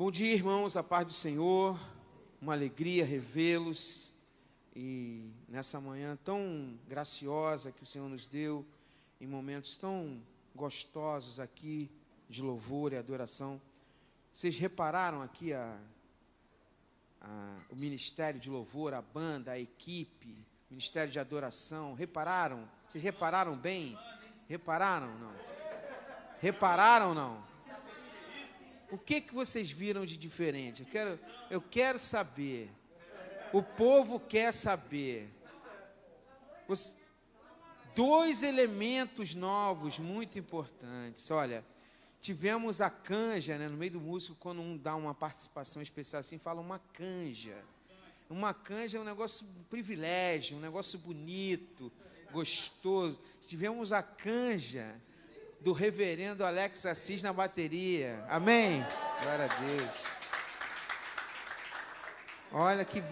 Bom dia, irmãos, a paz do Senhor, uma alegria revê-los e nessa manhã tão graciosa que o Senhor nos deu, em momentos tão gostosos aqui de louvor e adoração. Vocês repararam aqui o ministério de louvor, a banda, a equipe, o ministério de adoração, repararam? Vocês repararam bem? Repararam, não? Repararam ou não? O que vocês viram de diferente? Eu quero saber. O povo quer saber. Os dois elementos novos muito importantes. Olha, tivemos a canja, né, no meio do músico, quando um dá uma participação especial assim, fala uma canja. Uma canja é um negócio, um privilégio, um negócio bonito, gostoso. Tivemos a canja do reverendo Alex Assis na bateria. Amém? Glória a Deus. Olha que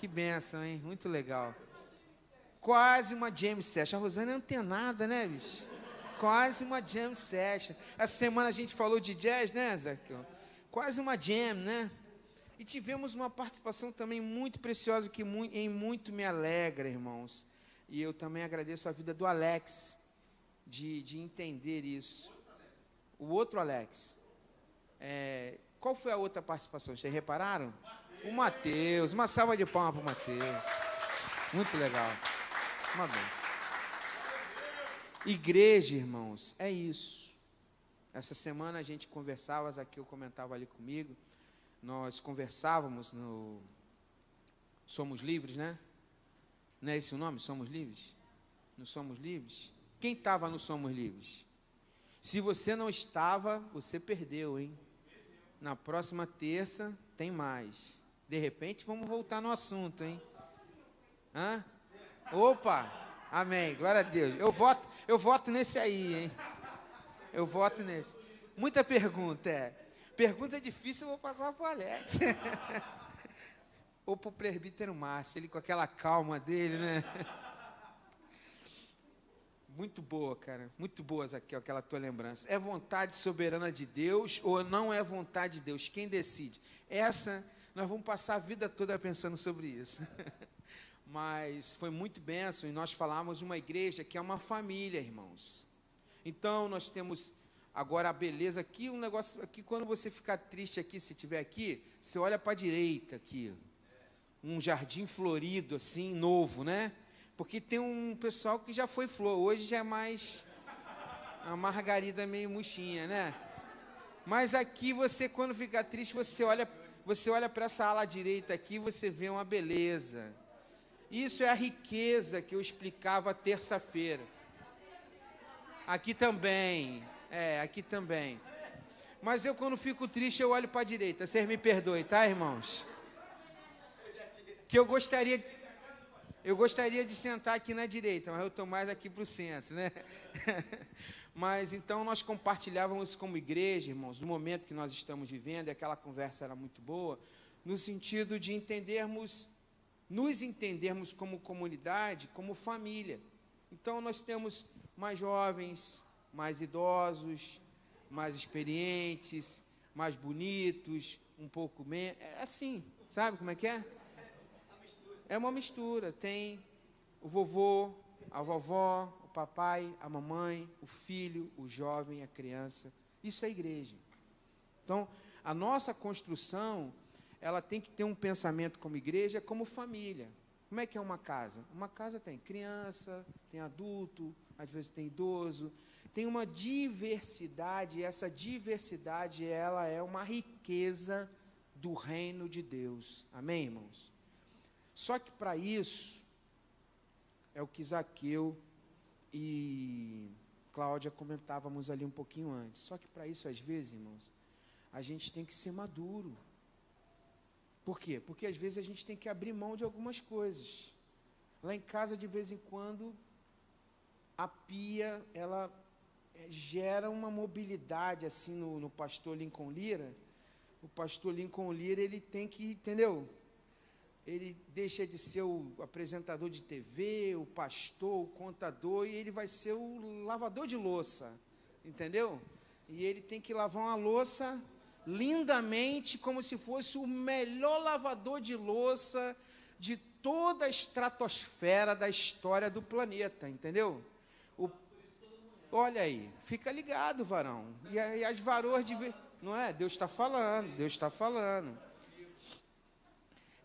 bênção, hein? Muito legal. Quase uma jam session. A Rosana não tem nada, né, bicho? Quase uma jam session. Essa semana a gente falou de jazz, né, Zaqueu? Quase uma jam, né? E tivemos uma participação também muito preciosa que em muito me alegra, irmãos. E eu também agradeço a vida do Alex, de entender isso. O outro Alex. Qual foi a outra participação? Vocês repararam? O Mateus. Uma salva de palmas para o Mateus. Muito legal. Uma benção. Igreja, irmãos, é isso. Essa semana a gente conversava, Zaqueu comentava ali comigo, nós conversávamos no Somos Livres, né? Não é esse o nome? Somos Livres? No Somos Livres? Quem estava no Somos Livres? Se você não estava, você perdeu, hein? Na próxima terça tem mais. De repente, vamos voltar no assunto, hein? Hã? Opa! Amém, glória a Deus. Eu voto nesse aí, hein? Eu voto nesse. Muita pergunta, Pergunta difícil, eu vou passar para o Alex. Ou para o presbítero Márcio, ele com aquela calma dele, né? Muito boa, cara. Muito boa, Zaqueu, aquela tua lembrança. É vontade soberana de Deus ou não é vontade de Deus? Quem decide? Nós vamos passar a vida toda pensando sobre isso. Mas foi muito bênção e nós falamos de uma igreja que é uma família, irmãos. Então, nós temos agora a beleza aqui, um negócio aqui, quando você ficar triste aqui, se estiver aqui, você olha para a direita aqui. Um jardim florido, assim, novo, né? Porque tem um pessoal que já foi flor, hoje já é mais a margarida meio murchinha, né? Mas aqui você, quando fica triste, você olha para essa ala direita aqui, você vê uma beleza. Isso é a riqueza que eu explicava terça-feira. Aqui também, aqui também. Mas eu, quando fico triste, eu olho para a direita. Vocês me perdoem, tá, irmãos? Que eu gostaria de sentar aqui na direita, mas eu estou mais aqui para o centro, né? Mas então nós compartilhávamos como igreja, irmãos, no momento que nós estamos vivendo, e aquela conversa era muito boa, no sentido de nos entendermos como comunidade, como família. Então nós temos mais jovens, mais idosos, mais experientes, mais bonitos, um pouco menos, é assim, sabe como é que é? É uma mistura, tem o vovô, a vovó, o papai, a mamãe, o filho, o jovem, a criança. Isso é igreja. Então, a nossa construção, ela tem que ter um pensamento como igreja, como família. Como é que é uma casa? Uma casa tem criança, tem adulto, às vezes tem idoso, tem uma diversidade, e essa diversidade, ela é uma riqueza do reino de Deus. Amém, irmãos? Só que para isso, é o que Zaqueu e Cláudia comentávamos ali um pouquinho antes. Só que para isso, às vezes, irmãos, a gente tem que ser maduro. Por quê? Porque às vezes a gente tem que abrir mão de algumas coisas. Lá em casa, de vez em quando, a pia, ela gera uma mobilidade assim no pastor Lincoln Lira. O pastor Lincoln Lira, ele tem que, entendeu? Ele deixa de ser o apresentador de TV, o pastor, o contador, e ele vai ser o lavador de louça, entendeu? E ele tem que lavar uma louça lindamente, como se fosse o melhor lavador de louça de toda a estratosfera da história do planeta, entendeu? Olha aí, fica ligado, varão. E as varoas de... Não é? Deus está falando, Deus está falando.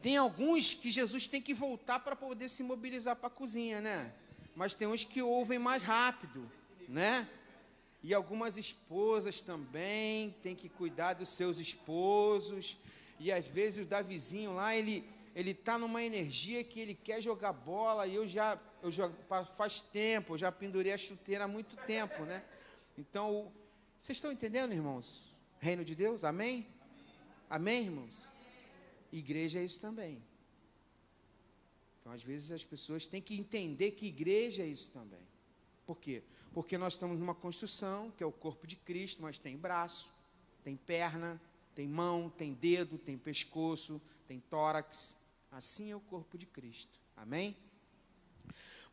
Tem alguns que Jesus tem que voltar para poder se mobilizar para a cozinha, né? Mas tem uns que ouvem mais rápido, né? E algumas esposas também têm que cuidar dos seus esposos. E às vezes o Davizinho lá, ele está numa energia que ele quer jogar bola. E eu já faz tempo, eu já pendurei a chuteira há muito tempo, né? Então, vocês estão entendendo, irmãos? Reino de Deus, amém? Amém, irmãos? Igreja é isso também. Então, às vezes as pessoas têm que entender que igreja é isso também. Por quê? Porque nós estamos numa construção, que é o corpo de Cristo, mas tem braço, tem perna, tem mão, tem dedo, tem pescoço, tem tórax. Assim é o corpo de Cristo. Amém?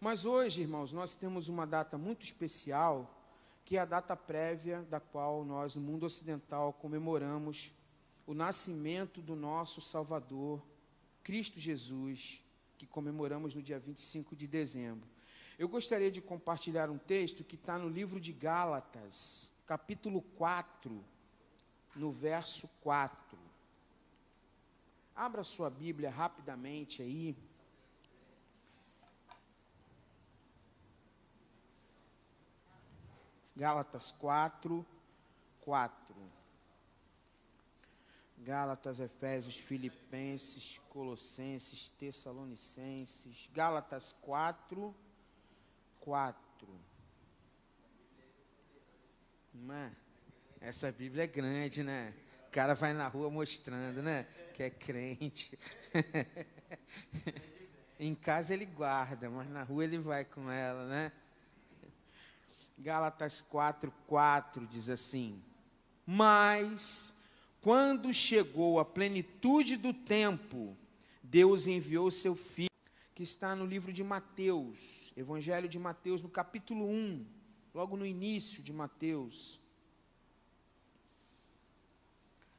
Mas hoje, irmãos, nós temos uma data muito especial, que é a data prévia da qual nós, no mundo ocidental, comemoramos o nascimento do nosso Salvador, Cristo Jesus, que comemoramos no dia 25 de dezembro. Eu gostaria de compartilhar um texto que está no livro de Gálatas, capítulo 4, no verso 4. Abra sua Bíblia rapidamente aí. Gálatas 4, 4. Gálatas, Efésios, Filipenses, Colossenses, Tessalonicenses. Gálatas 4, 4. Não é? Essa Bíblia é grande, né? O cara vai na rua mostrando, né? Que é crente. Em casa ele guarda, mas na rua ele vai com ela, né? Gálatas 4, 4 diz assim: mas quando chegou a plenitude do tempo, Deus enviou seu Filho, que está no livro de Mateus, Evangelho de Mateus, no capítulo 1, logo no início de Mateus.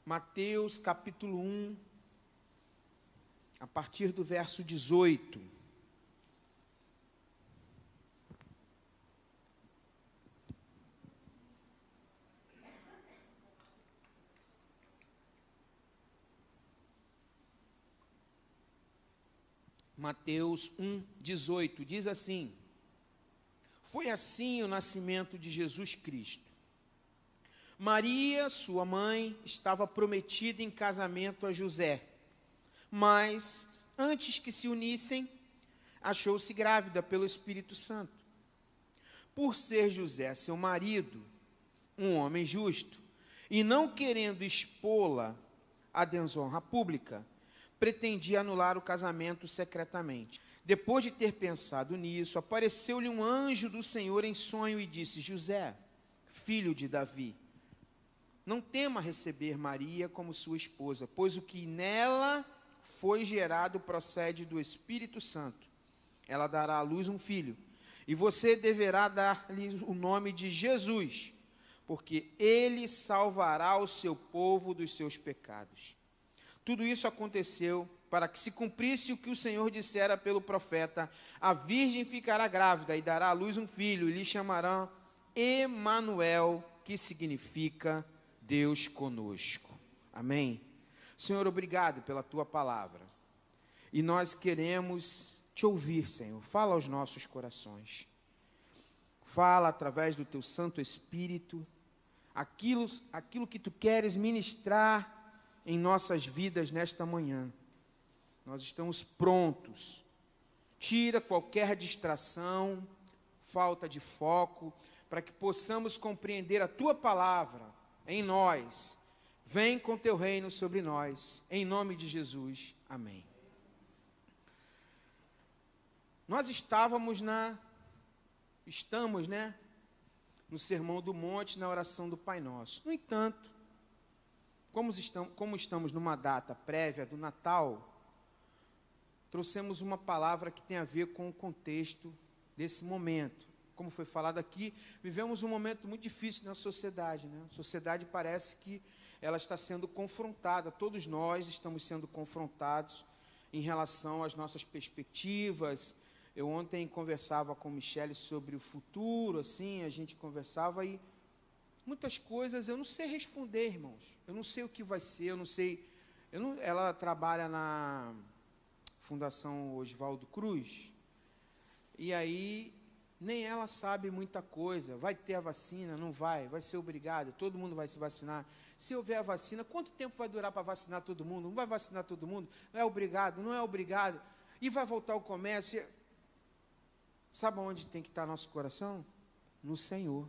Mateus, capítulo 1, a partir do verso 18. Mateus 1, 18, diz assim: foi assim o nascimento de Jesus Cristo. Maria, sua mãe, estava prometida em casamento a José, mas, antes que se unissem, achou-se grávida pelo Espírito Santo. Por ser José, seu marido, um homem justo, e não querendo expô-la à desonra pública, pretendia anular o casamento secretamente. Depois de ter pensado nisso, apareceu-lhe um anjo do Senhor em sonho e disse: José, filho de Davi, não tema receber Maria como sua esposa, pois o que nela foi gerado procede do Espírito Santo. Ela dará à luz um filho, e você deverá dar-lhe o nome de Jesus, porque ele salvará o seu povo dos seus pecados. Tudo isso aconteceu para que se cumprisse o que o Senhor dissera pelo profeta: a virgem ficará grávida e dará à luz um filho, e lhe chamarão Emanuel, que significa Deus conosco. Amém? Senhor, obrigado pela tua palavra. E nós queremos te ouvir, Senhor. Fala aos nossos corações. Fala através do teu Santo Espírito aquilo que tu queres ministrar em nossas vidas nesta manhã. Nós estamos prontos. Tira qualquer distração, falta de foco, para que possamos compreender a tua palavra em nós. Vem com teu reino sobre nós, em nome de Jesus. Amém. Nós estamos, no Sermão do Monte, na oração do Pai Nosso. No entanto, como estamos numa data prévia do Natal, trouxemos uma palavra que tem a ver com o contexto desse momento. Como foi falado aqui, vivemos um momento muito difícil na sociedade, né? A sociedade parece que ela está sendo confrontada, todos nós estamos sendo confrontados em relação às nossas perspectivas. Eu ontem conversava com Michele sobre o futuro, assim, a gente conversava e muitas coisas eu não sei responder, irmãos. Eu não sei o que vai ser, eu não sei. Ela trabalha na Fundação Oswaldo Cruz, e aí nem ela sabe muita coisa. Vai ter a vacina? Não vai? Vai ser obrigado? Todo mundo vai se vacinar? Se houver a vacina, quanto tempo vai durar para vacinar todo mundo? Não vai vacinar todo mundo? Não é obrigado? Não é obrigado? E vai voltar o comércio? Sabe onde tem que estar nosso coração? No Senhor.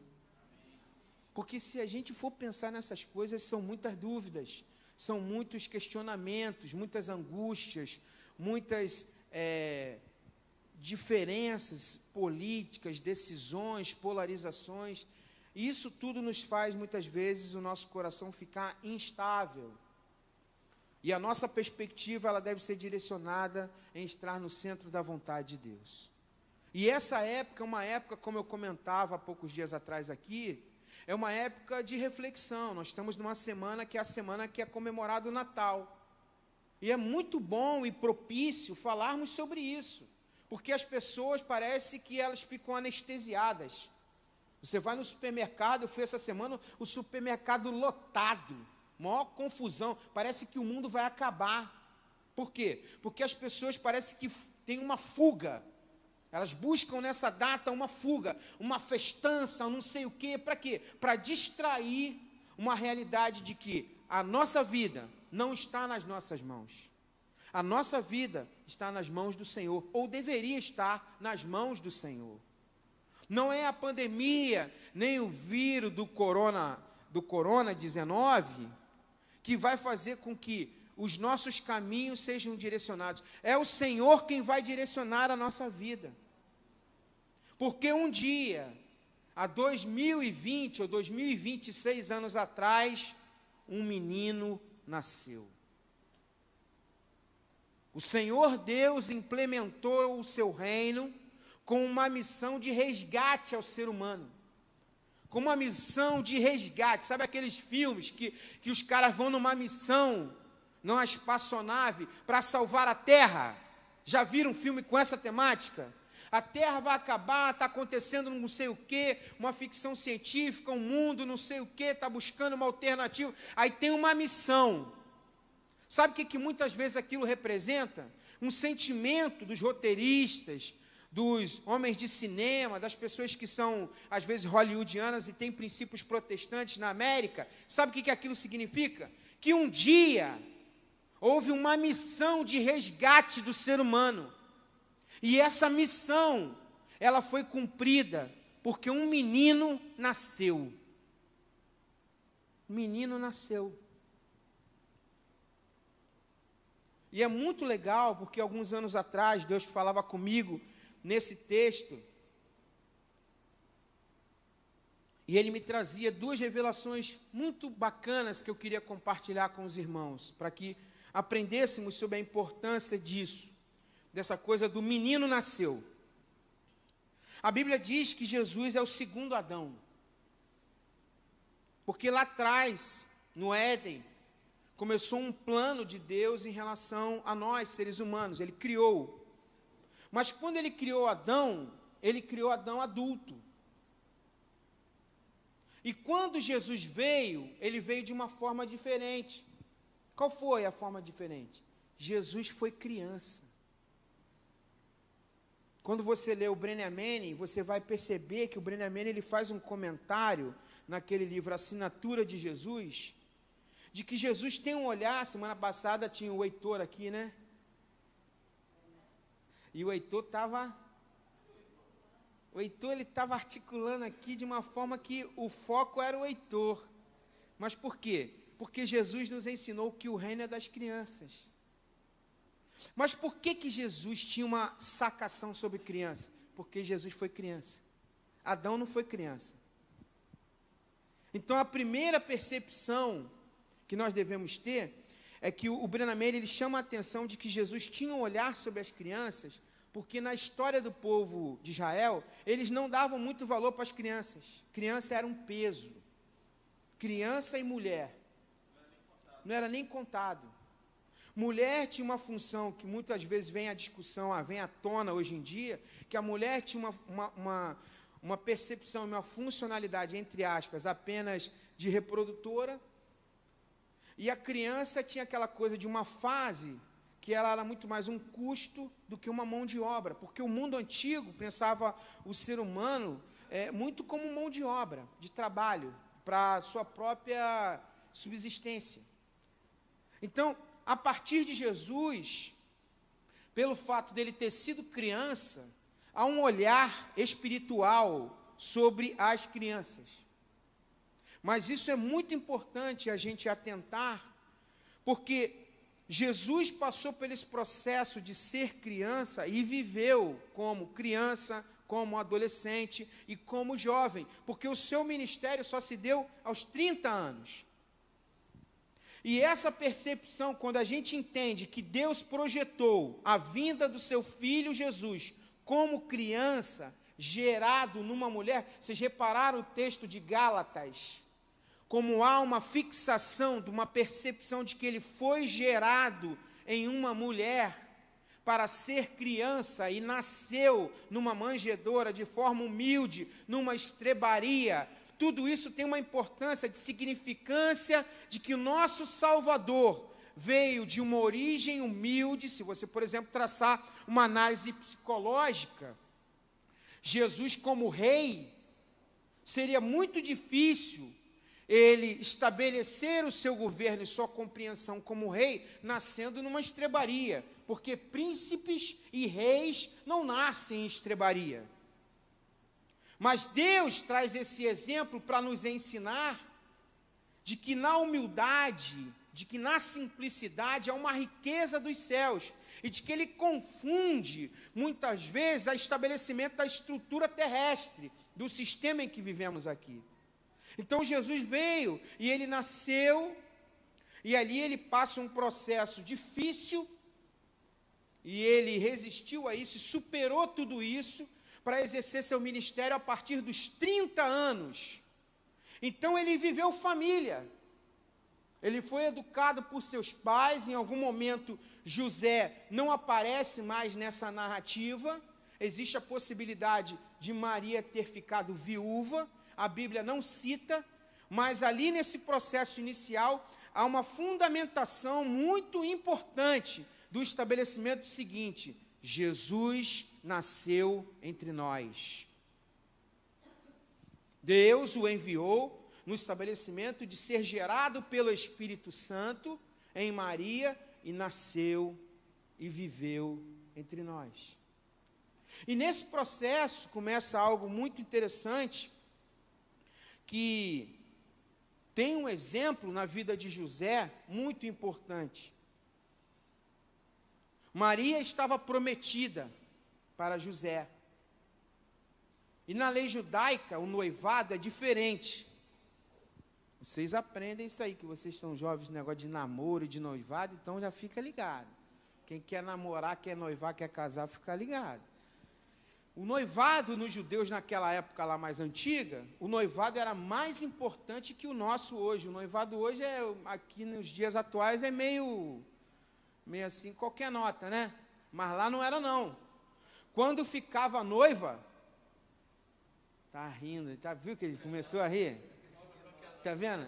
Porque se a gente for pensar nessas coisas, são muitas dúvidas, são muitos questionamentos, muitas angústias, muitas diferenças políticas, decisões, polarizações. E isso tudo nos faz, muitas vezes, o nosso coração ficar instável. E a nossa perspectiva, ela deve ser direcionada em estar no centro da vontade de Deus. E essa época é uma época, como eu comentava há poucos dias atrás aqui, é uma época de reflexão. Nós estamos numa semana que é a semana que é comemorado o Natal. E é muito bom e propício falarmos sobre isso, porque as pessoas parece que elas ficam anestesiadas. Você vai no supermercado, eu fui essa semana, o supermercado lotado, maior confusão, parece que o mundo vai acabar. Por quê? Porque as pessoas parecem que têm uma fuga. Elas buscam nessa data uma fuga, uma festança, não sei o quê. Para quê? Para distrair uma realidade de que a nossa vida não está nas nossas mãos. A nossa vida está nas mãos do Senhor, ou deveria estar nas mãos do Senhor. Não é a pandemia, nem o vírus do Corona-19 que vai fazer com que os nossos caminhos sejam direcionados. É o Senhor quem vai direcionar a nossa vida. Porque um dia, há 2020 ou 2026 anos atrás, um menino nasceu. O Senhor Deus implementou o seu reino com uma missão de resgate ao ser humano. Com uma missão de resgate. Sabe aqueles filmes que os caras vão numa missão, numa espaçonave, para salvar a Terra? Já viram um filme com essa temática? A Terra vai acabar, está acontecendo não sei o quê, uma ficção científica, um mundo não sei o quê, está buscando uma alternativa. Aí tem uma missão. Sabe o que muitas vezes aquilo representa? Um sentimento dos roteiristas, dos homens de cinema, das pessoas que são, às vezes, hollywoodianas e têm princípios protestantes na América. Sabe o que aquilo significa? Que um dia houve uma missão de resgate do ser humano. E essa missão, ela foi cumprida porque um menino nasceu. Um menino nasceu. E é muito legal, porque alguns anos atrás, Deus falava comigo nesse texto, e Ele me trazia duas revelações muito bacanas que eu queria compartilhar com os irmãos, para que aprendêssemos sobre a importância disso, dessa coisa do menino nasceu. A Bíblia diz que Jesus é o segundo Adão, porque lá atrás, no Éden, começou um plano de Deus em relação a nós, seres humanos. Ele criou. Mas quando ele criou Adão adulto. E quando Jesus veio, ele veio de uma forma diferente. Qual foi a forma diferente? Jesus foi criança. Quando você lê o Brennan Manning, você vai perceber que o Brennan Manning ele faz um comentário naquele livro Assinatura de Jesus, de que Jesus tem um olhar. Semana passada tinha o Heitor aqui, né? E o Heitor ele estava articulando aqui de uma forma que o foco era o Heitor. Mas por quê? Porque Jesus nos ensinou que o reino é das crianças. Mas por que Jesus tinha uma sacação sobre criança? Porque Jesus foi criança. Adão não foi criança. Então a primeira percepção que nós devemos ter é que o Brennan Manning ele chama a atenção de que Jesus tinha um olhar sobre as crianças, porque na história do povo de Israel, eles não davam muito valor para as crianças. Criança era um peso. Criança e mulher. não era nem contado. Mulher tinha uma função que muitas vezes vem à discussão, vem à tona hoje em dia, que a mulher tinha uma percepção, uma funcionalidade, entre aspas, apenas de reprodutora, e a criança tinha aquela coisa de uma fase que ela era muito mais um custo do que uma mão de obra, porque o mundo antigo pensava o ser humano muito como mão de obra, de trabalho, para a sua própria subsistência. Então, a partir de Jesus, pelo fato dele ter sido criança, há um olhar espiritual sobre as crianças. Mas isso é muito importante a gente atentar, porque Jesus passou por esse processo de ser criança e viveu como criança, como adolescente e como jovem, porque o seu ministério só se deu aos 30 anos. E essa percepção, quando a gente entende que Deus projetou a vinda do seu Filho Jesus como criança, gerado numa mulher, vocês repararam o texto de Gálatas, como há uma fixação de uma percepção de que ele foi gerado em uma mulher para ser criança e nasceu numa manjedoura de forma humilde, numa estrebaria. Tudo isso tem uma importância de significância de que o nosso Salvador veio de uma origem humilde. Se você, por exemplo, traçar uma análise psicológica, Jesus como rei, seria muito difícil ele estabelecer o seu governo e sua compreensão como rei, nascendo numa estrebaria, porque príncipes e reis não nascem em estrebaria. Mas Deus traz esse exemplo para nos ensinar de que na humildade, de que na simplicidade há uma riqueza dos céus, e de que ele confunde, muitas vezes, o estabelecimento da estrutura terrestre, do sistema em que vivemos aqui. Então Jesus veio, e ele nasceu, e ali ele passa um processo difícil, e ele resistiu a isso, superou tudo isso, para exercer seu ministério a partir dos 30 anos. Então ele viveu família. Ele foi educado por seus pais. Em algum momento José não aparece mais nessa narrativa. Existe a possibilidade de Maria ter ficado viúva. A Bíblia não cita, mas ali nesse processo inicial há uma fundamentação muito importante do estabelecimento seguinte: Jesus nasceu entre nós. Deus o enviou no estabelecimento de ser gerado pelo Espírito Santo em Maria e nasceu e viveu entre nós. E nesse processo começa algo muito interessante, que tem um exemplo na vida de José muito importante. Maria estava prometida para José. E na lei judaica, o noivado é diferente. Vocês aprendem isso aí, que vocês estão jovens, negócio de namoro e de noivado, então já fica ligado. Quem quer namorar, quer noivar, quer casar, fica ligado. O noivado nos judeus naquela época lá mais antiga, o noivado era mais importante que o nosso hoje. O noivado hoje, aqui nos dias atuais, é meio assim, qualquer nota, né? Mas lá não era não. Quando ficava noiva, tá rindo, viu que ele começou a rir? Tá vendo?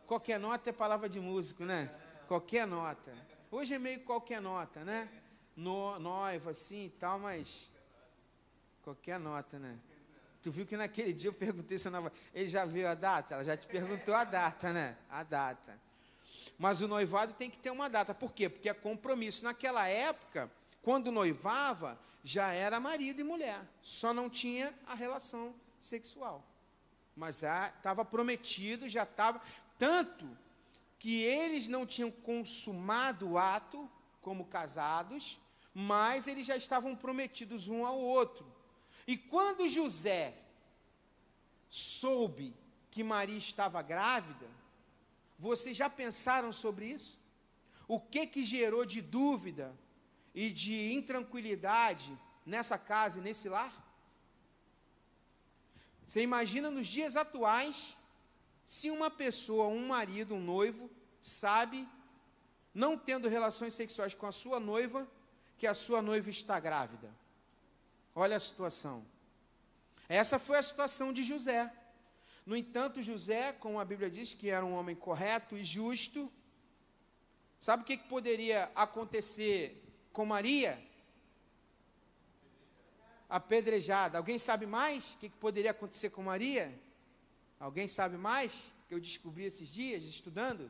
Qualquer nota é palavra de músico, né? Qualquer nota. Hoje é meio qualquer nota, né? Noiva, assim e tal, mas qualquer nota, né? Tu viu que naquele dia eu perguntei se a nova... Ele já viu a data? Ela já te perguntou a data, né? A data. Mas o noivado tem que ter uma data. Por quê? Porque é compromisso. Naquela época, quando noivava, já era marido e mulher. Só não tinha a relação sexual. Mas já estava prometido, já estava... Tanto que eles não tinham consumado o ato como casados, mas eles já estavam prometidos um ao outro. E quando José soube que Maria estava grávida, vocês já pensaram sobre isso? O que gerou de dúvida e de intranquilidade nessa casa e nesse lar? Você imagina nos dias atuais, se uma pessoa, um marido, um noivo, sabe, não tendo relações sexuais com a sua noiva, que a sua noiva está grávida. Olha a situação. Essa foi a situação de José. No entanto, José, como a Bíblia diz, que era um homem correto e justo, sabe o que poderia acontecer com Maria? Apedrejada. Alguém sabe mais o que poderia acontecer com Maria? Alguém sabe mais? Que eu descobri esses dias, estudando.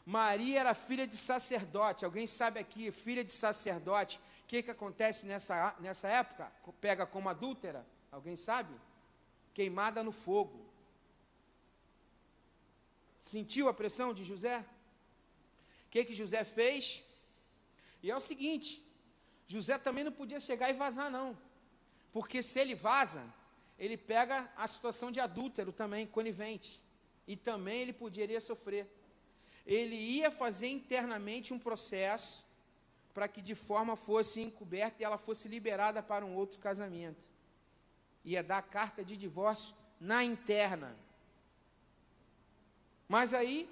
Maria era filha de sacerdote. Alguém sabe aqui, filha de sacerdote, o que acontece nessa época? Pega como adúltera. Alguém sabe? Queimada no fogo. Sentiu a pressão de José? O que José fez? E é o seguinte, José também não podia chegar e vazar não, porque se ele vaza, ele pega a situação de adúltero também, conivente, e também ele poderia sofrer. Ele ia fazer internamente um processo, para que de forma fosse encoberta e ela fosse liberada para um outro casamento. Ia dar carta de divórcio na interna. Mas aí,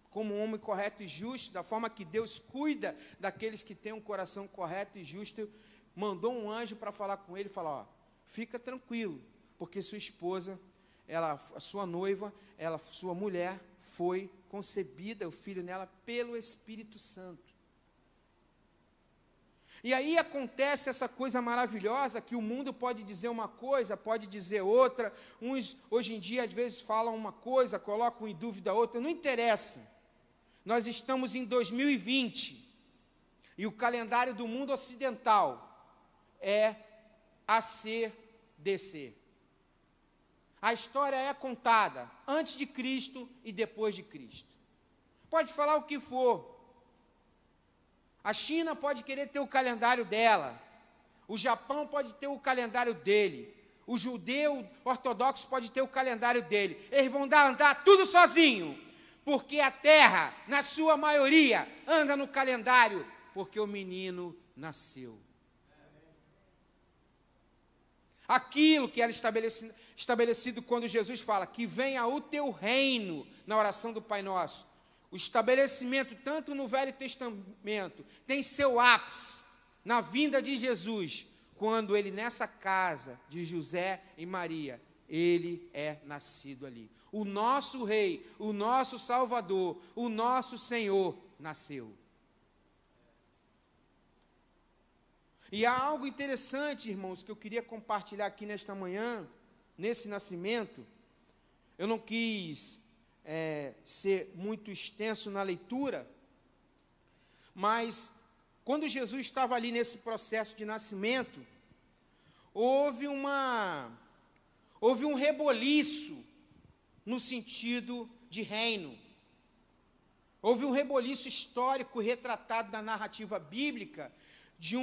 como um homem correto e justo, da forma que Deus cuida daqueles que têm um coração correto e justo, mandou um anjo para falar com ele, falar, fica tranquilo, porque sua esposa, a sua noiva, sua mulher, foi concebida, o filho nela, pelo Espírito Santo. E aí acontece essa coisa maravilhosa, que o mundo pode dizer uma coisa, pode dizer outra, uns hoje em dia às vezes falam uma coisa, colocam em dúvida outra, não interessa. Nós estamos em 2020, e o calendário do mundo ocidental é ACDC. A história é contada antes de Cristo e depois de Cristo. Pode falar o que for. A China pode querer ter o calendário dela. O Japão pode ter o calendário dele. O judeu ortodoxo pode ter o calendário dele. Eles vão andar tudo sozinho, porque a terra, na sua maioria, anda no calendário, porque o menino nasceu. Aquilo que era estabelecido quando Jesus fala, que venha o teu reino, na oração do Pai Nosso. O estabelecimento, tanto no Velho Testamento, tem seu ápice na vinda de Jesus, quando ele, nessa casa de José e Maria, ele é nascido ali. O nosso Rei, o nosso Salvador, o nosso Senhor nasceu. E há algo interessante, irmãos, que eu queria compartilhar aqui nesta manhã, nesse nascimento. Eu não quis ser muito extenso na leitura, mas quando Jesus estava ali nesse processo de nascimento, houve um reboliço no sentido de reino. Houve um reboliço histórico retratado na narrativa bíblica de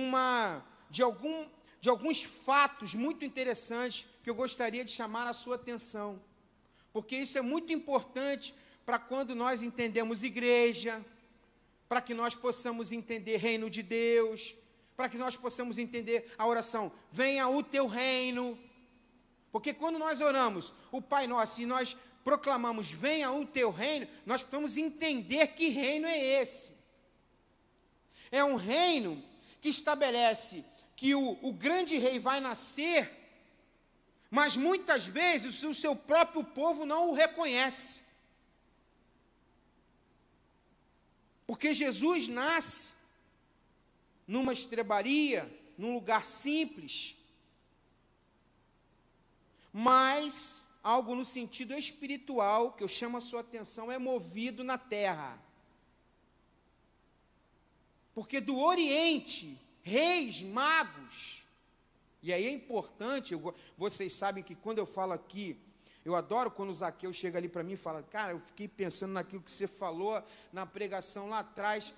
alguns fatos muito interessantes que eu gostaria de chamar a sua atenção. Porque isso é muito importante para quando nós entendemos igreja, para que nós possamos entender reino de Deus, para que nós possamos entender a oração, venha o teu reino. Porque quando nós oramos o Pai Nosso e nós proclamamos, venha o teu reino, nós precisamos entender que reino é esse. É um reino que estabelece que o grande rei vai nascer, mas muitas vezes o seu próprio povo não o reconhece. Porque Jesus nasce numa estrebaria, num lugar simples, mas algo no sentido espiritual, que eu chamo a sua atenção, é movido na terra. Porque do Oriente, reis, magos, e aí é importante, vocês sabem que quando eu falo aqui, eu adoro quando o Zaqueu chega ali para mim e fala, cara, eu fiquei pensando naquilo que você falou na pregação lá atrás.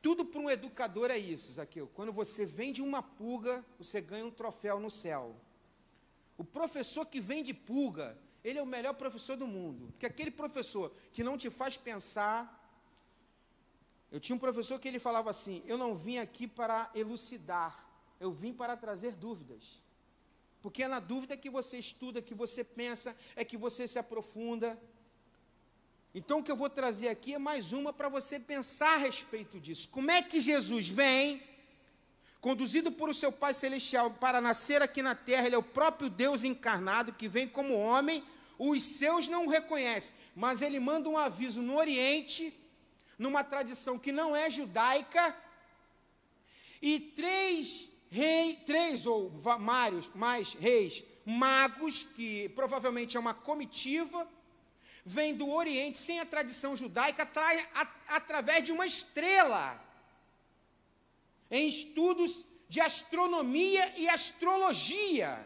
Tudo para um educador é isso, Zaqueu. Quando você vende uma pulga, você ganha um troféu no céu. O professor que vende pulga, ele é o melhor professor do mundo. Porque aquele professor que não te faz pensar. Eu tinha um professor que ele falava assim, eu não vim aqui para elucidar, eu vim para trazer dúvidas. Porque é na dúvida que você estuda, que você pensa, é que você se aprofunda. Então, o que eu vou trazer aqui é mais uma para você pensar a respeito disso. Como é que Jesus vem, conduzido por o seu Pai Celestial para nascer aqui na terra? Ele é o próprio Deus encarnado que vem como homem. Os seus não o reconhecem, mas ele manda um aviso no Oriente, numa tradição que não é judaica, e três ou mais reis magos, que provavelmente é uma comitiva, vem do Oriente, sem a tradição judaica, através de uma estrela, em estudos de astronomia e astrologia.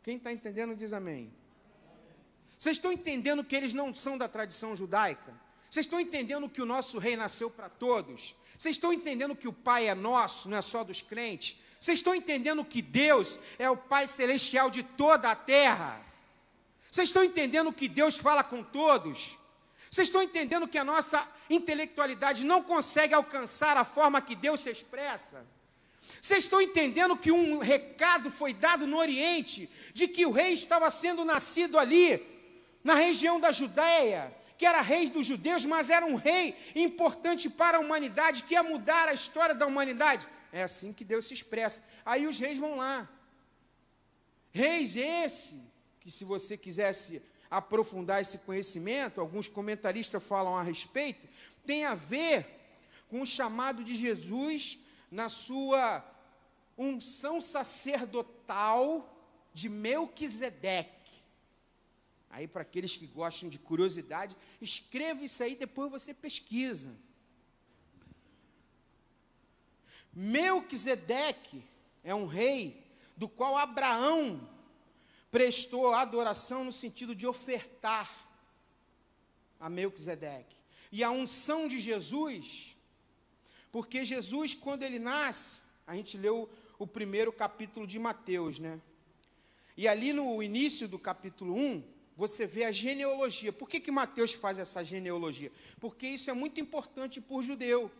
Quem está entendendo diz amém. Vocês estão entendendo que eles não são da tradição judaica? Vocês estão entendendo que o nosso rei nasceu para todos? Vocês estão entendendo que o Pai é nosso, não é só dos crentes? Vocês estão entendendo que Deus é o Pai Celestial de toda a terra? Vocês estão entendendo que Deus fala com todos? Vocês estão entendendo que a nossa intelectualidade não consegue alcançar a forma que Deus se expressa? Vocês estão entendendo que um recado foi dado no Oriente, de que o rei estava sendo nascido ali, na região da Judéia, que era rei dos judeus, mas era um rei importante para a humanidade, que ia mudar a história da humanidade? É assim que Deus se expressa. Aí os reis vão lá. Reis esse, que se você quisesse aprofundar esse conhecimento, alguns comentaristas falam a respeito, tem a ver com o chamado de Jesus na sua unção sacerdotal de Melquisedeque. Aí, para aqueles que gostam de curiosidade, escreva isso aí, depois você pesquisa. Melquisedeque é um rei do qual Abraão prestou adoração no sentido de ofertar a Melquisedeque. E a unção de Jesus, porque Jesus, quando ele nasce, a gente leu o primeiro capítulo de Mateus, né? E ali no início do capítulo 1, você vê a genealogia. Por que Mateus faz essa genealogia? Porque isso é muito importante para o judeu.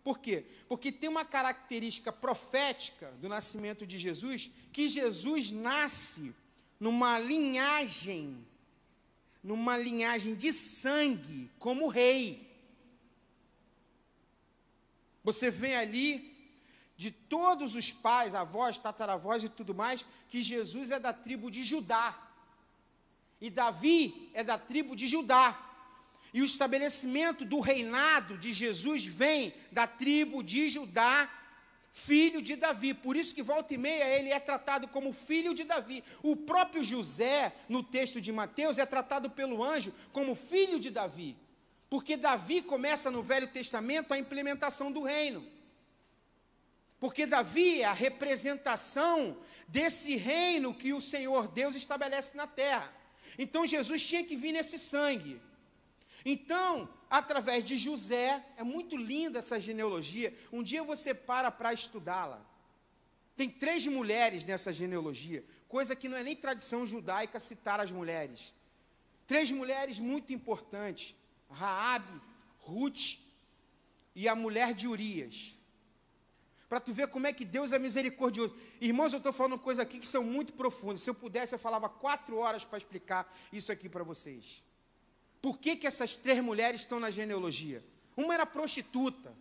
Por quê? Porque tem uma característica profética do nascimento de Jesus, que Jesus nasce numa linhagem de sangue, como rei. Você vê ali, de todos os pais, avós, tataravós e tudo mais, que Jesus é da tribo de Judá. E Davi é da tribo de Judá. E o estabelecimento do reinado de Jesus vem da tribo de Judá, filho de Davi. Por isso que volta e meia ele é tratado como filho de Davi. O próprio José, no texto de Mateus, é tratado pelo anjo como filho de Davi. Porque Davi começa no Velho Testamento a implementação do reino. Porque Davi é a representação desse reino que o Senhor Deus estabelece na terra. Então Jesus tinha que vir nesse sangue. Então, através de José, é muito linda essa genealogia. Um dia você para estudá-la. Tem 3 mulheres nessa genealogia, coisa que não é nem tradição judaica citar as mulheres. 3 mulheres muito importantes: Raabe, Ruth e a mulher de Urias. Para tu ver como é que Deus é misericordioso. Irmãos, eu estou falando coisas aqui que são muito profundas. Se eu pudesse, eu falava 4 horas para explicar isso aqui para vocês. Por que essas 3 mulheres estão na genealogia? Uma era prostituta.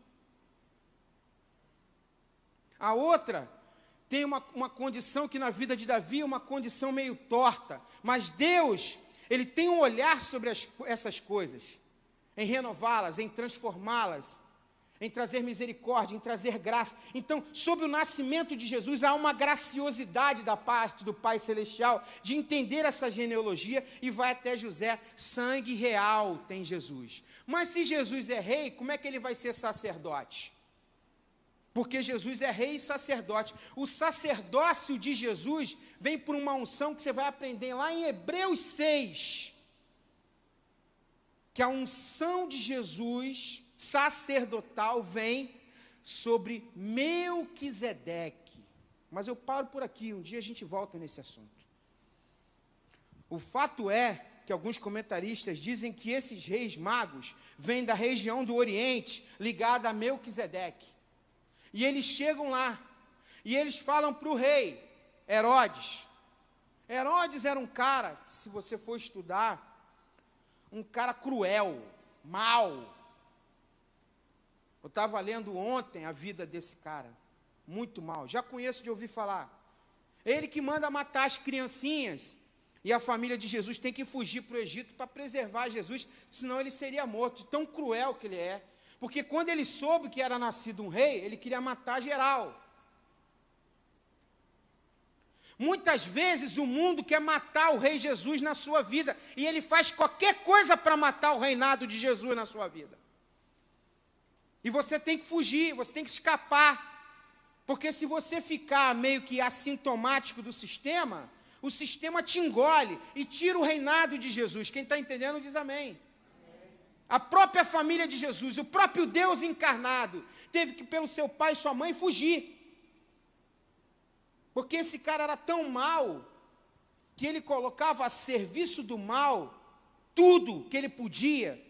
A outra tem uma condição que na vida de Davi é uma condição meio torta. Mas Deus, Ele tem um olhar sobre essas coisas. Em renová-las, em transformá-las, em trazer misericórdia, em trazer graça. Então, sobre o nascimento de Jesus, há uma graciosidade da parte do Pai Celestial de entender essa genealogia e vai até José. Sangue real tem Jesus. Mas se Jesus é rei, como é que ele vai ser sacerdote? Porque Jesus é rei e sacerdote. O sacerdócio de Jesus vem por uma unção que você vai aprender lá em Hebreus 6. Que a unção de Jesus sacerdotal vem sobre Melquisedeque. Mas eu paro por aqui, um dia a gente volta nesse assunto. O fato é que alguns comentaristas dizem que esses reis magos vêm da região do Oriente, ligada a Melquisedeque. E eles chegam lá, e eles falam para o rei Herodes: Herodes era um cara, se você for estudar, um cara cruel, mau. Eu estava lendo ontem a vida desse cara, muito mal. Já conheço de ouvir falar. Ele que manda matar as criancinhas, e a família de Jesus tem que fugir para o Egito para preservar Jesus, senão ele seria morto, de tão cruel que ele é. Porque quando ele soube que era nascido um rei, ele queria matar geral. Muitas vezes o mundo quer matar o rei Jesus na sua vida, e ele faz qualquer coisa para matar o reinado de Jesus na sua vida. E você tem que fugir, você tem que escapar. Porque se você ficar meio que assintomático do sistema, o sistema te engole e tira o reinado de Jesus. Quem está entendendo diz amém. A própria família de Jesus, o próprio Deus encarnado, teve que, pelo seu pai e sua mãe, fugir. Porque esse cara era tão mau, que ele colocava a serviço do mal tudo que ele podia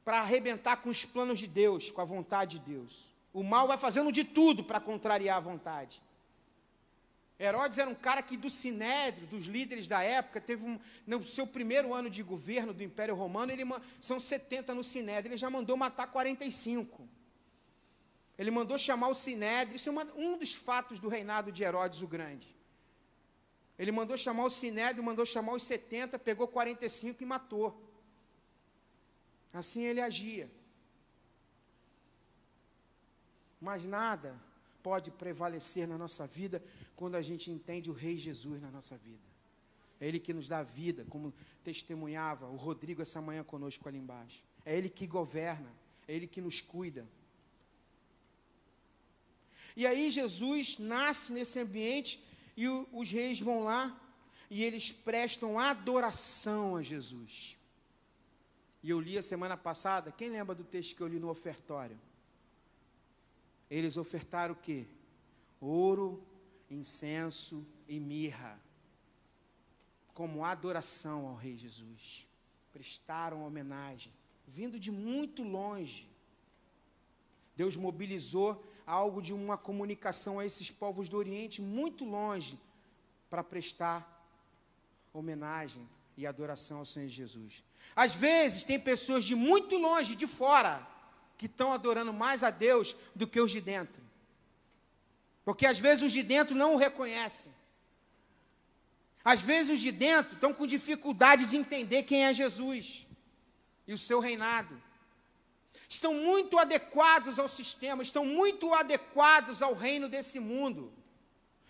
para arrebentar com os planos de Deus, com a vontade de Deus. O mal vai fazendo de tudo para contrariar a vontade. Herodes era um cara que do Sinédrio, dos líderes da época, teve no seu primeiro ano de governo do Império Romano, são 70 no Sinédrio, ele já mandou matar 45. Ele mandou chamar o Sinédrio, isso é um dos fatos do reinado de Herodes o Grande. Ele mandou chamar o Sinédrio, mandou chamar os 70, pegou 45 e matou. Assim ele agia. Mas nada pode prevalecer na nossa vida quando a gente entende o Rei Jesus na nossa vida. É Ele que nos dá vida, como testemunhava o Rodrigo essa manhã conosco ali embaixo. É Ele que governa, é Ele que nos cuida. E aí Jesus nasce nesse ambiente e os reis vão lá e eles prestam adoração a Jesus. E eu li a semana passada, quem lembra do texto que eu li no ofertório? Eles ofertaram o quê? Ouro, incenso e mirra, como adoração ao Rei Jesus. Prestaram homenagem, vindo de muito longe. Deus mobilizou algo de uma comunicação a esses povos do Oriente, muito longe, para prestar homenagem e adoração ao Senhor Jesus. Às vezes, tem pessoas de muito longe, de fora, que estão adorando mais a Deus do que os de dentro. Porque às vezes os de dentro não o reconhecem. Às vezes os de dentro estão com dificuldade de entender quem é Jesus e o seu reinado. Estão muito adequados ao sistema, estão muito adequados ao reino desse mundo.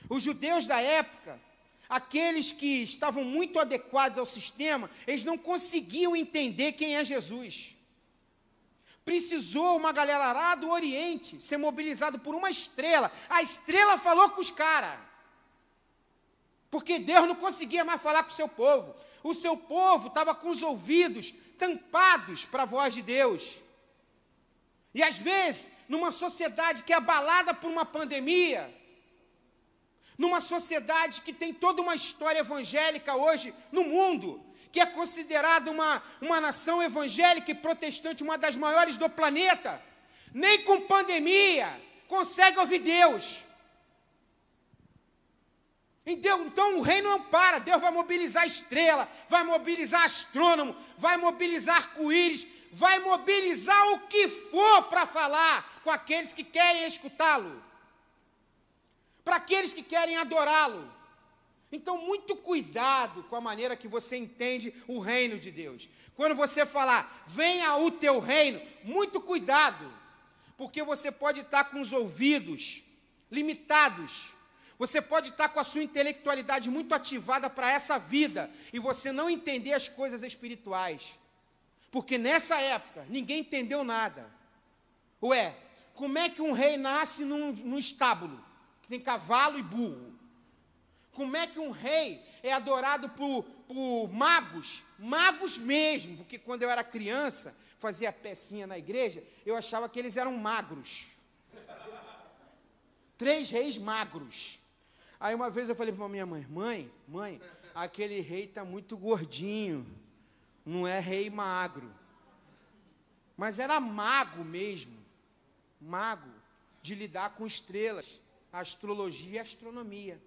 Os judeus da época, aqueles que estavam muito adequados ao sistema, eles não conseguiam entender quem é Jesus. Precisou uma galera lá do Oriente ser mobilizado por uma estrela. A estrela falou com os caras. Porque Deus não conseguia mais falar com o seu povo. O seu povo estava com os ouvidos tampados para a voz de Deus. E às vezes, numa sociedade que é abalada por uma pandemia, numa sociedade que tem toda uma história evangélica hoje no mundo, que é considerada uma nação evangélica e protestante, uma das maiores do planeta, nem com pandemia consegue ouvir Deus. Então o reino não para, Deus vai mobilizar estrela, vai mobilizar astrônomo, vai mobilizar arco-íris, vai mobilizar o que for para falar com aqueles que querem escutá-lo, para aqueles que querem adorá-lo. Então, muito cuidado com a maneira que você entende o reino de Deus. Quando você falar, venha o teu reino, muito cuidado, porque você pode estar com os ouvidos limitados, você pode estar com a sua intelectualidade muito ativada para essa vida, e você não entender as coisas espirituais. Porque nessa época, ninguém entendeu nada. Ué, como é que um rei nasce num estábulo, que tem cavalo e burro? Como é que um rei é adorado por magos? Magos mesmo, porque quando eu era criança, fazia pecinha na igreja, eu achava que eles eram magros. 3 reis magros. Aí uma vez eu falei para minha mãe, mãe, aquele rei está muito gordinho, não é rei magro. Mas era mago mesmo, mago de lidar com estrelas, astrologia e astronomia.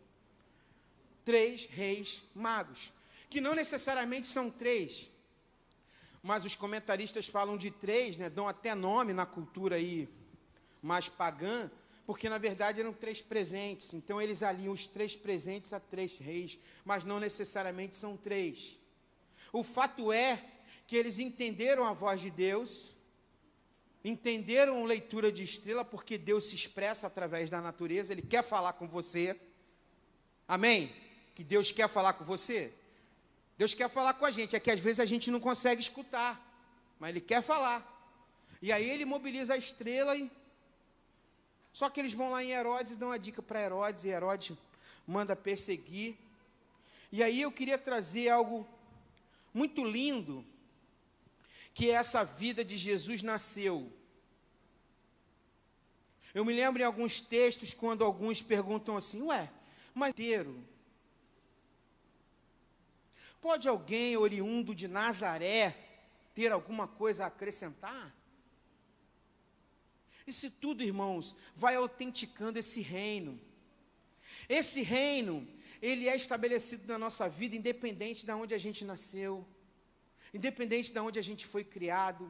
3 reis magos, que não necessariamente são 3, mas os comentaristas falam de 3, né, dão até nome na cultura aí mais pagã, porque na verdade eram 3 presentes, então eles aliam os 3 presentes a 3 reis, mas não necessariamente são 3. O fato é que eles entenderam a voz de Deus, entenderam leitura de estrela, porque Deus se expressa através da natureza, Ele quer falar com você, amém? Que Deus quer falar com você? Deus quer falar com a gente, é que às vezes a gente não consegue escutar, mas Ele quer falar, e aí Ele mobiliza a estrela, só que eles vão lá em Herodes e dão uma dica para Herodes, e Herodes manda perseguir, e aí eu queria trazer algo muito lindo, que essa vida de Jesus nasceu. Eu me lembro em alguns textos, quando alguns perguntam assim, mas inteiro, pode alguém oriundo de Nazaré ter alguma coisa a acrescentar? Isso tudo, irmãos, vai autenticando esse reino. Esse reino, ele é estabelecido na nossa vida, independente de onde a gente nasceu, independente de onde a gente foi criado,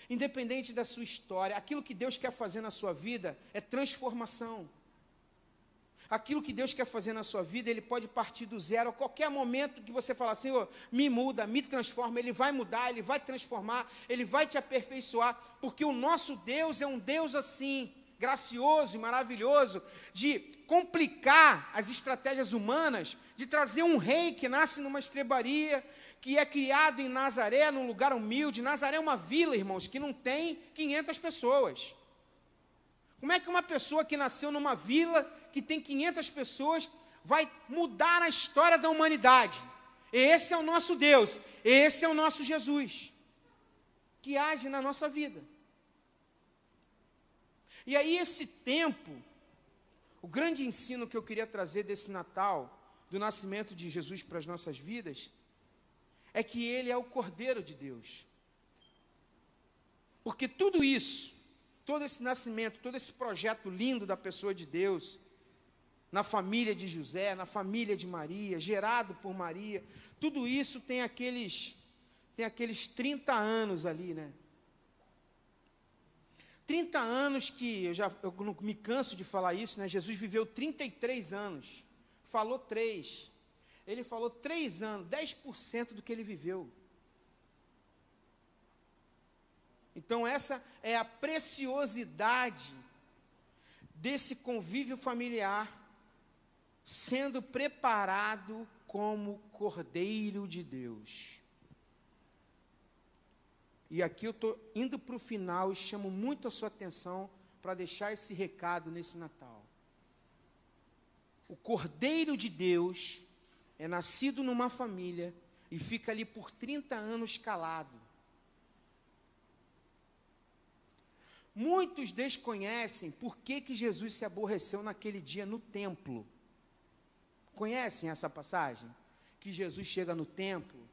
independente da sua história. Aquilo que Deus quer fazer na sua vida é transformação. Aquilo que Deus quer fazer na sua vida, Ele pode partir do zero. A qualquer momento que você falar, Senhor, me muda, me transforma, Ele vai mudar, Ele vai transformar, Ele vai te aperfeiçoar, porque o nosso Deus é um Deus assim, gracioso e maravilhoso, de complicar as estratégias humanas, de trazer um rei que nasce numa estrebaria, que é criado em Nazaré, num lugar humilde. Nazaré é uma vila, irmãos, que não tem 500 pessoas. Como é que uma pessoa que nasceu numa vila, que tem 500 pessoas, vai mudar a história da humanidade? Esse é o nosso Deus, esse é o nosso Jesus, que age na nossa vida. E aí esse tempo, o grande ensino que eu queria trazer desse Natal, do nascimento de Jesus para as nossas vidas, é que Ele é o Cordeiro de Deus. Porque tudo isso, todo esse nascimento, todo esse projeto lindo da pessoa de Deus, na família de José, na família de Maria, gerado por Maria, tudo isso tem aqueles 30 anos ali, né? 30 anos que, eu não me canso de falar isso, né? Jesus viveu 33 anos, falou 3, ele falou 3 anos, 10% do que ele viveu. Então essa é a preciosidade desse convívio familiar, sendo preparado como Cordeiro de Deus. E aqui eu estou indo para o final e chamo muito a sua atenção para deixar esse recado nesse Natal. O Cordeiro de Deus é nascido numa família e fica ali por 30 anos calado. Muitos desconhecem por que Jesus se aborreceu naquele dia no templo. Conhecem essa passagem? Que Jesus chega no templo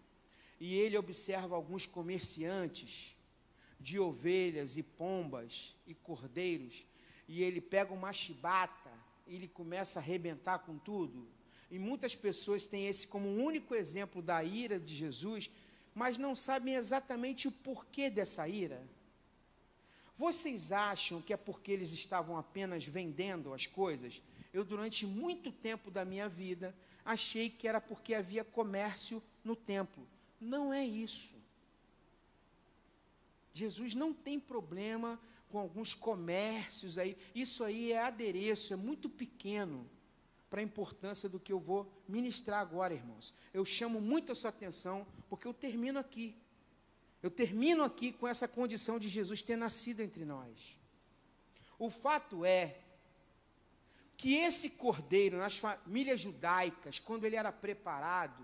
e ele observa alguns comerciantes de ovelhas e pombas e cordeiros, e ele pega uma chibata e ele começa a arrebentar com tudo. E muitas pessoas têm esse como um único exemplo da ira de Jesus, mas não sabem exatamente o porquê dessa ira. Vocês acham que é porque eles estavam apenas vendendo as coisas? Eu, durante muito tempo da minha vida, achei que era porque havia comércio no templo. Não é isso. Jesus não tem problema com alguns comércios aí. Isso aí é adereço, é muito pequeno para a importância do que eu vou ministrar agora, irmãos. Eu chamo muito a sua atenção, porque eu termino aqui. Eu termino aqui com essa condição de Jesus ter nascido entre nós. O fato é que esse cordeiro, nas famílias judaicas, quando ele era preparado,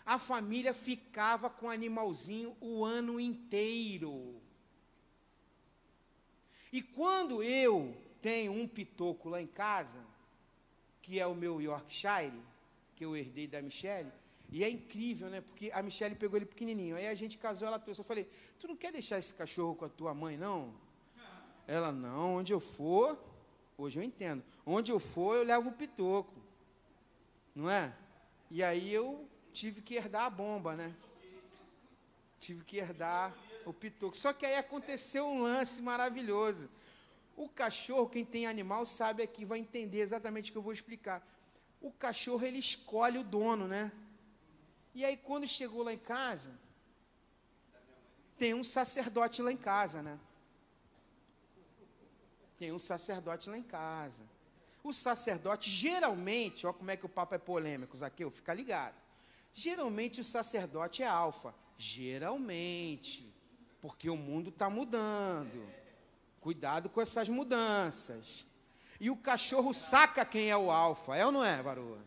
a família ficava com o animalzinho o ano inteiro. E quando eu tenho um pitoco lá em casa, que é o meu Yorkshire, que eu herdei da Michele, e é incrível, né? Porque a Michele pegou ele pequenininho, aí a gente casou, ela trouxe, eu falei, tu não quer deixar esse cachorro com a tua mãe, não? Ela, não, onde eu for, hoje eu entendo, onde eu for eu levo o pitoco, não é? E aí eu tive que herdar a bomba, né? Tive que herdar o pitoco. Só que aí aconteceu um lance maravilhoso. O cachorro, quem tem animal sabe aqui, vai entender exatamente o que eu vou explicar. O cachorro, ele escolhe o dono, né? E aí quando chegou lá em casa, tem um sacerdote lá em casa, né? Tem um sacerdote lá em casa. O sacerdote, geralmente, olha como é que o papo é polêmico, Zaqueu, fica ligado. Geralmente o sacerdote é alfa. Geralmente. Porque o mundo está mudando. Cuidado com essas mudanças. E o cachorro saca quem é o alfa, é ou não é, varoa?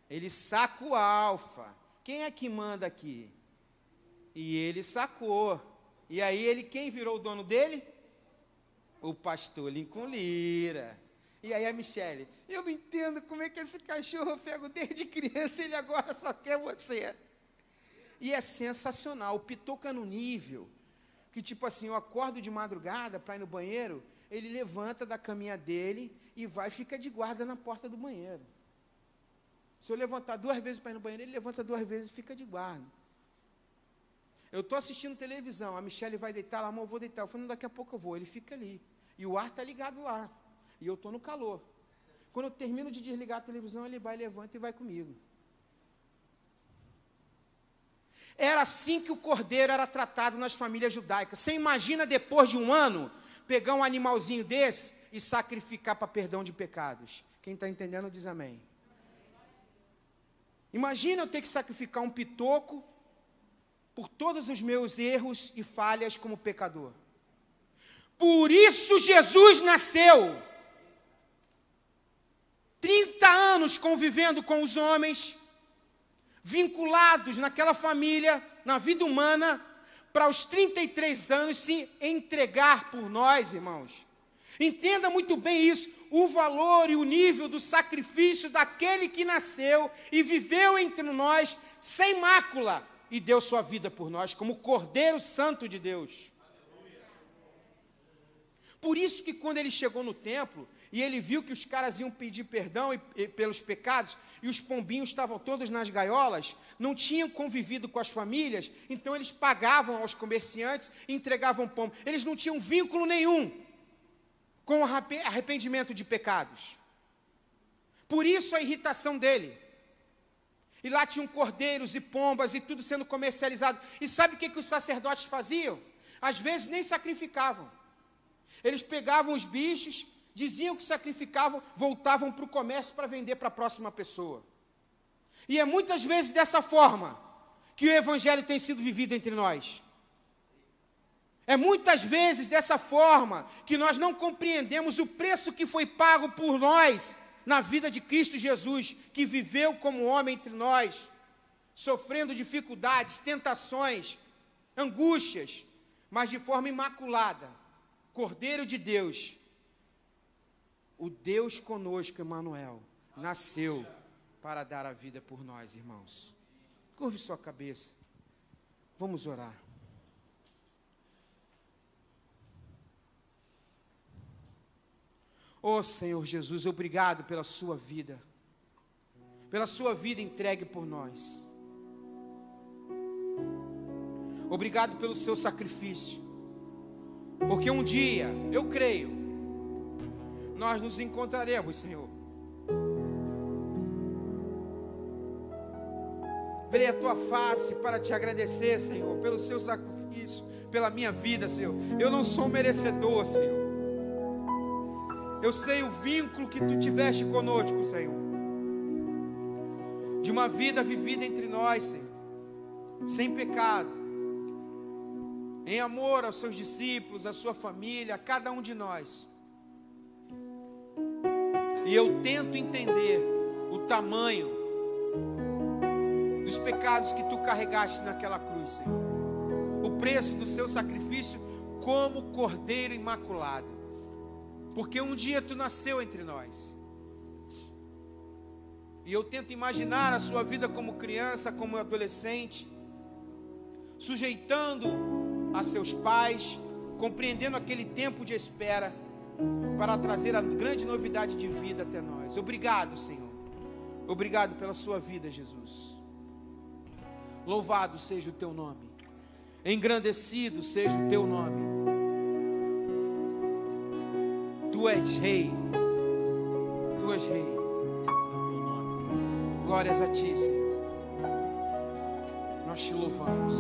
Ele saca o alfa. Quem é que manda aqui? E ele sacou. E aí quem virou o dono dele? O pastor Lincoln Lira. E aí a Michele, eu não entendo como é que esse cachorro eu pego desde criança, ele agora só quer você. E é sensacional, o pitoco é no nível que, tipo assim, eu acordo de madrugada para ir no banheiro, ele levanta da caminha dele e vai e fica de guarda na porta do banheiro. Se eu levantar 2 vezes para ir no banheiro, ele levanta 2 vezes e fica de guarda. Eu estou assistindo televisão, a Michele vai deitar lá, amor, eu vou deitar. Eu falo, daqui a pouco eu vou, ele fica ali. E o ar está ligado lá. E eu estou no calor. Quando eu termino de desligar a televisão, ele vai, levanta e vai comigo. Era assim que o cordeiro era tratado nas famílias judaicas. Você imagina, depois de 1 ano, pegar um animalzinho desse e sacrificar para perdão de pecados? Quem está entendendo diz amém. Imagina eu ter que sacrificar um pitoco por todos os meus erros e falhas como pecador. Por isso Jesus nasceu. 30 anos convivendo com os homens, vinculados naquela família, na vida humana, para os 33 anos se entregar por nós, irmãos. Entenda muito bem isso, o valor e o nível do sacrifício daquele que nasceu e viveu entre nós sem mácula e deu sua vida por nós, como Cordeiro Santo de Deus. Por isso que quando ele chegou no templo, e ele viu que os caras iam pedir perdão pelos pecados, e os pombinhos estavam todos nas gaiolas, não tinham convivido com as famílias, então eles pagavam aos comerciantes e entregavam pombo. Eles não tinham vínculo nenhum com arrependimento de pecados. Por isso a irritação dele. E lá tinham cordeiros e pombas e tudo sendo comercializado. E sabe o que os sacerdotes faziam? Às vezes nem sacrificavam. Eles pegavam os bichos, diziam que sacrificavam, voltavam para o comércio para vender para a próxima pessoa. E é muitas vezes dessa forma que o evangelho tem sido vivido entre nós. É muitas vezes dessa forma que nós não compreendemos o preço que foi pago por nós na vida de Cristo Jesus, que viveu como homem entre nós, sofrendo dificuldades, tentações, angústias, mas de forma imaculada. Cordeiro de Deus, o Deus conosco, Emmanuel, nasceu para dar a vida por nós, irmãos. Curve sua cabeça. Vamos orar. Oh, Senhor Jesus, obrigado pela sua vida entregue por nós. Obrigado pelo seu sacrifício. Porque um dia, eu creio, nós nos encontraremos, Senhor. Verei a tua face para te agradecer, Senhor, pelo seu sacrifício, pela minha vida, Senhor. Eu não sou merecedor, Senhor. Eu sei o vínculo que tu tiveste conosco, Senhor. De uma vida vivida entre nós, Senhor, sem pecado, em amor aos seus discípulos, à sua família, a cada um de nós. E eu tento entender o tamanho dos pecados que tu carregaste naquela cruz, Senhor. O preço do seu sacrifício como Cordeiro Imaculado. Porque um dia tu nasceu entre nós. E eu tento imaginar a sua vida como criança, como adolescente, sujeitando a seus pais, compreendendo aquele tempo de espera para trazer a grande novidade de vida até nós. Obrigado, Senhor. Obrigado pela sua vida, Jesus. Louvado seja o teu nome. Engrandecido seja o teu nome. Tu és rei. Tu és rei. Glórias a ti, Senhor. Nós te louvamos.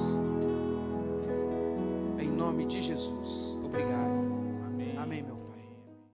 Em nome de Jesus. Obrigado.